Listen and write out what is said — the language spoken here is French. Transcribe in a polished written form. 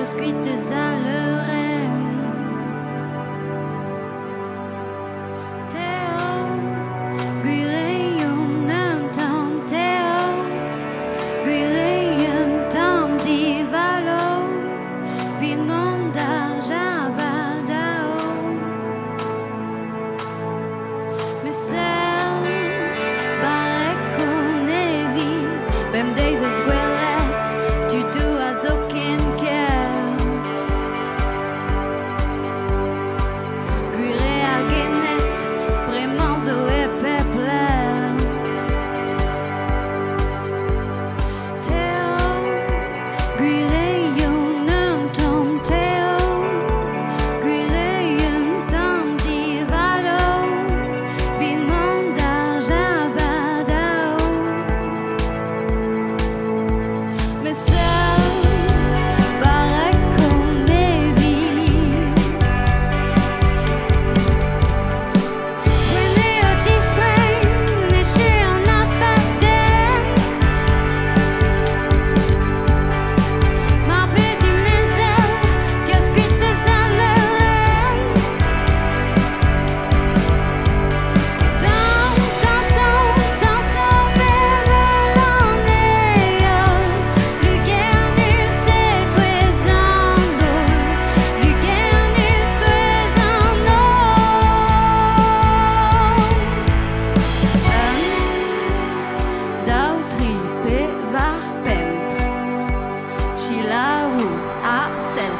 escrites à l'oreille. Théo, guirayon un temps, Théo, guirayon temps d'ivalo, vide mon d'argent badao. Mais celle, barre qu'on évite, même Davis Guelette, tu dois aucun cœur. Guiré à guenette, vraiment au épepler. Théo, guiré yon un tom, Théo, guiré yon tom d'ivalo, vide mon d'argent badao. Mais seul, barre qu'on évite. Prenez au discret, léchez en appâté. M'empêche de mes ailes, qu'est-ce que t'es à l'oreille. Dansons, révélant Luguernus et Toisando, Luguernus, Toisando. D'autri var pemp, Chilaou, Arcel,